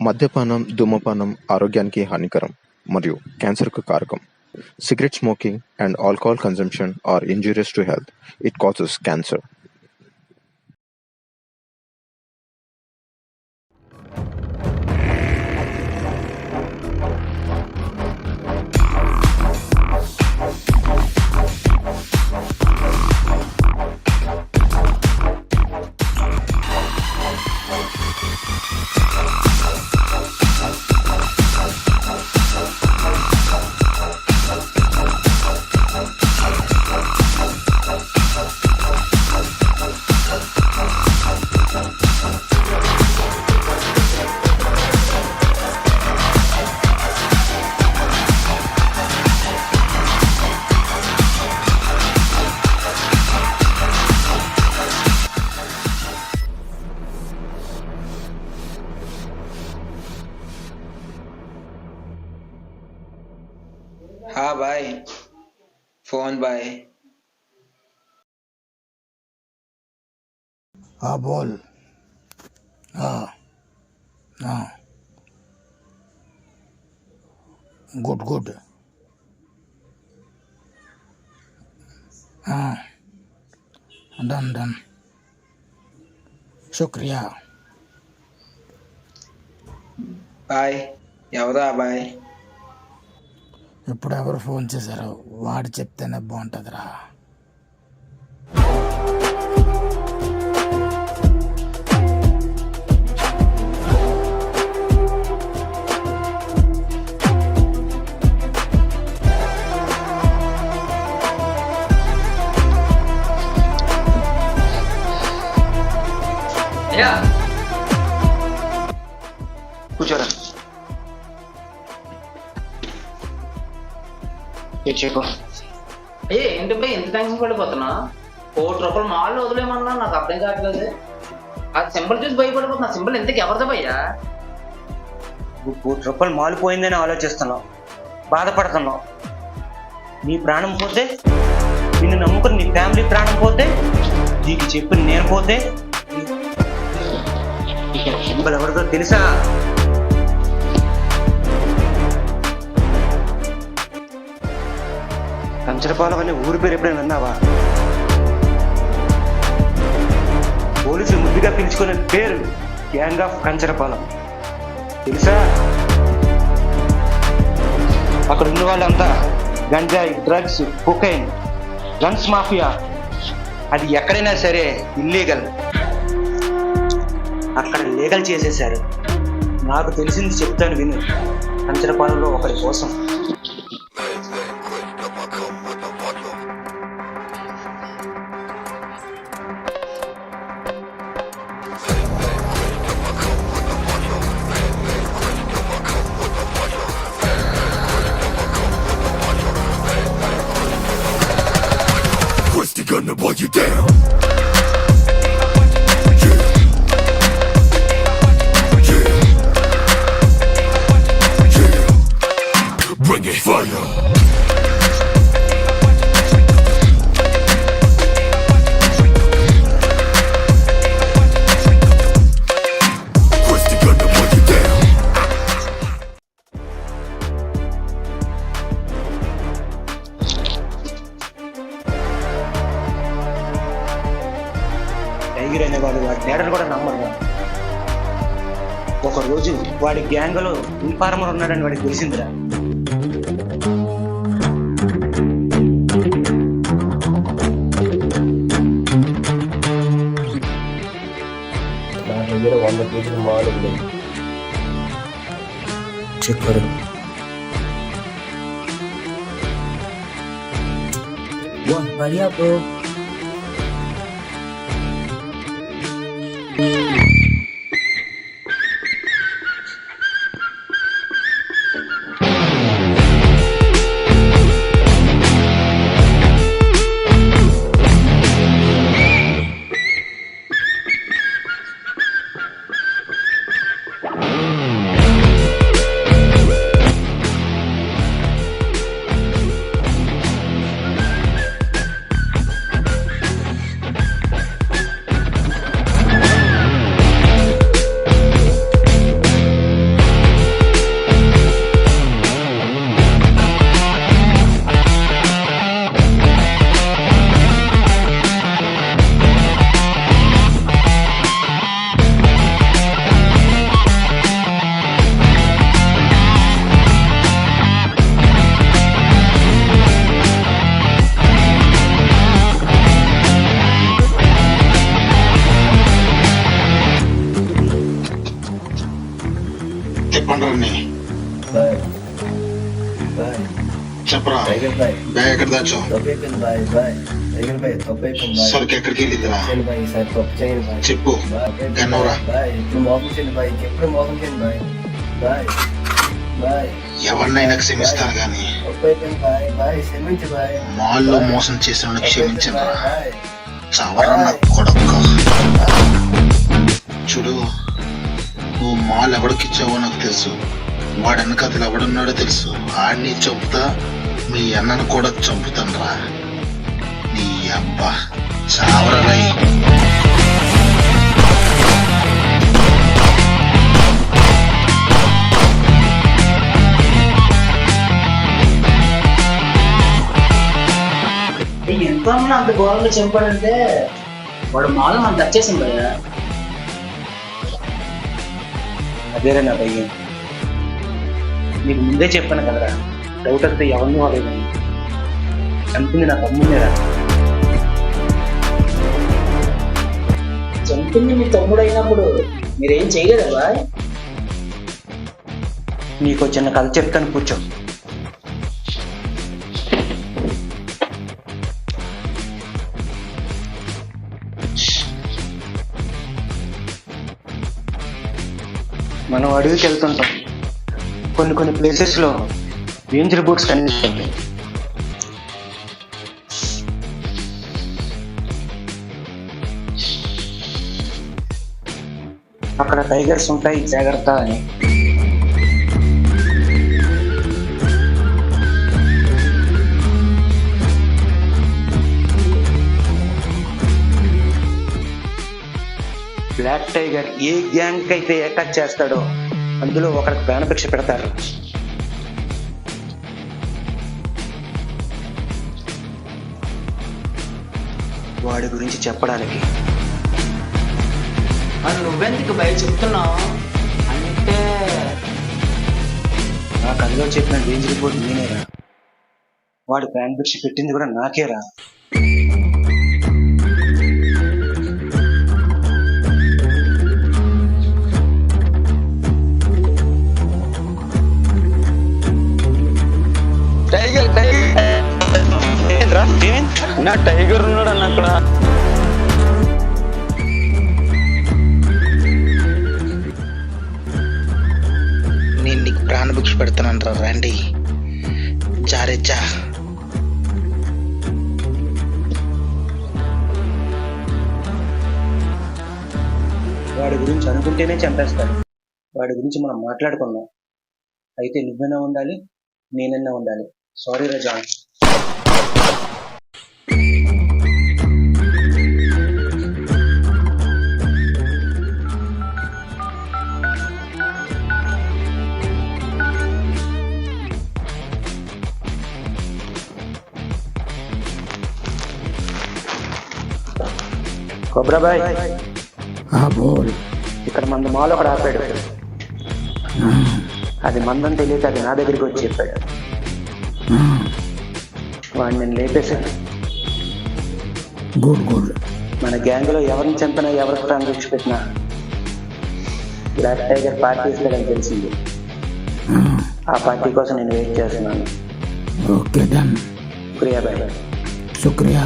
మద్యపానం, ధూమపానం ఆరోగ్యానికి హానికరం మరియు క్యాన్సర్‌కు కారకం. Cigarette smoking and alcohol consumption are injurious to health. It causes cancer. हाँ भाई, फोन भाई। हाँ बोल। हाँ हाँ गुड गुड। हाँ डन डन शुक्रिया। బాయ్ ఎవరా బాయ్? ఇప్పుడు ఎవరు ఫోన్ చేశారు? వాడు చెప్తేనే బాగుంటుందిరా. కూర్చోరా. చెప్పు. ఏంటి పోయి ఎంత టెన్షన్ పడిపోతున్నా? ₹1,00,000 మాల్లో వదిలేమన్నా నాకు అర్థం కావట్లేదు. ఆ సింబల్ చూసి భయపడిపోతున్నా. సింబల్ ఎంతకి ఎవరిదో భయ్యా? ₹1,00,000 మాలు పోయిందని ఆలోచిస్తున్నావు, బాధపడుతున్నావు. నీ ప్రాణం పోతే, నిన్ను నమ్ముకుని నీ ఫ్యామిలీ ప్రాణం పోతే, నీకు చెప్పి నేను పోతే, సింబల్ ఎవరిదో తెలుసా? కంచరపాలెం అనే ఊరి పేరు ఎప్పుడైనా విన్నావా? పోలీసులు ముద్దుగా పిలుచుకునే పేరు గ్యాంగ్ ఆఫ్ కంచరపాలెం, తెలుసా? అక్కడ ఉన్న వాళ్ళంతా గంజాయి, డ్రగ్స్, కొకైన్, గన్స్ మాఫియా. అది ఎక్కడైనా సరే ఇల్లీగల్. అక్కడ లీగల్ చేసేశారు. నాకు తెలిసింది చెప్తాను విను. కంచరపాలెంలో ఒకరి కోసం gonna boil you down. Bring it fire. Tiger అనేవాడు వాడి లీడర్ కూడా నమ్మరు. ఒకరోజు వాడి గ్యాంగ్లో ఇన్ఫార్మర్ ఉన్నాడని వాడికి తెలిసిందిరా. నా దగ్గర 100 కేజీలు మాలు ఉన్నాయి. చెప్పారు. बढ़िया ब्रो. చెప్పండి రండి బాయ్ బాయ్ చెప్పరా టైగర్ బాయ్ బ్యాగ్ ఎక్కడ దాచావు తప్పైపోయింది బాయ్ బాయ్ టైగర్ బాయ్ తప్పైపోయింది బాయ్ సరుకు ఎక్కడికి వెళ్ళిందిరా చేయండి బాయ్ ఈసారి తప్పు చేయండి బాయ్ చెప్పు బాయ్ గన్నవరా బాయ్ ఇప్పుడు మోసం చేయండి బాయ్ ఎప్పుడు మోసం చేయండి బాయ్ బాయ్ బాయ్ ఎవరినైనా క్షమిస్తాను గాని తప్పైపోయింది బాయ్ బాయ్ క్షమించు బాయ్ మాల్లో మోసం చేసిన క్షమించను రా బాయ్ చవరా నా కొడక చూడు నువ్వు మాల్ ఎవడికిచ్చావో నాకు తెలుసు వాడు వెనకతలు ఎవడున్నాడో తెలుసు ఆడిని చంపుతా మీ అన్నను కూడా చంపుతాను రా నీ అబ్బా చావరా ఎంత అంత ఘోరంగా చంపాడంటే వాడు మాలో మనం టచ్ చేసాం భయ్యా. అదేరా నా భయ్యం, నీకు ముందే చెప్పాను కదరా, డౌట్ వస్తే ఎవరిని వాడేదని. చంపింది నా తమ్ముడేరా. చంపింది మీ తమ్ముడు అయినప్పుడు మీరేం చేయలేదా బాయ్? నీకు చిన్న కథ చెప్తాను, కూర్చో. మనం అడవికి వెళ్తుంటాం. కొన్ని ప్లేసెస్లో డేంజర్ బోట్స్ కనిపిస్తుంటాయి. అక్కడ టైగర్స్ ఉంటాయి, జాగ్రత్త అని. బ్లాక్ టైగర్ ఏ గ్యాంగ్ అయితే అటాక్ చేస్తాడో అందులో ఒకరికి ప్రాణభిక్ష పెడతారు. వాడి గురించి చెప్పడానికి. అది నువ్వెందుకు భయ చెప్తున్నావు అంటే? నా కథలో చెప్పిన డేంజర్ బోర్డు నేనేరా. వాడి ప్రాణభిక్ష పెట్టింది కూడా నాకేరా. నా టైగర్ ఉన్నాడు అన్న అక్కడ. నేను నీకు ప్రాణభిక్ష పెడతానంటారా రండి జారెచ్చా. వాడి గురించి అనుకుంటేనే చంపేస్తాడు. వాడి గురించి మనం మాట్లాడుకున్నాం. అయితే నువ్వైనా ఉండాలి, నేనైనా ఉండాలి. సారీ రజా. కొబ్రా బాయ్, బోల్. ఇక్కడ మందు మాలో ఒకడు ఆపాడు. అది మందని తెలియక అది నా దగ్గరికి వచ్చి చెప్పాడు. వాడిని నేను లేపేశాను. Good good. మన గ్యాంగ్లో ఎవరిని చంపినా ఎవరికి ప్రాణభిక్ష పెట్టినా బ్లాక్ టైగర్ పార్టీ ఇస్తాడని తెలిసింది. ఆ పార్టీ కోసం నేను వెయిట్ చేస్తున్నాను. Okay done. శుక్రియా బాయ్. శుక్రియా.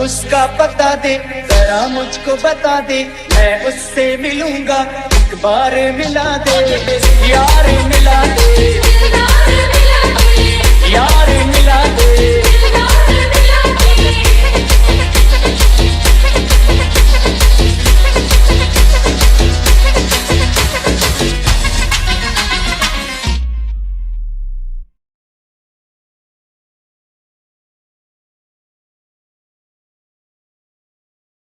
उसका पता दे जरा मुझको बता दे, मैं उससे मिलूंगा, एक बार मिला दे यार मिला दे।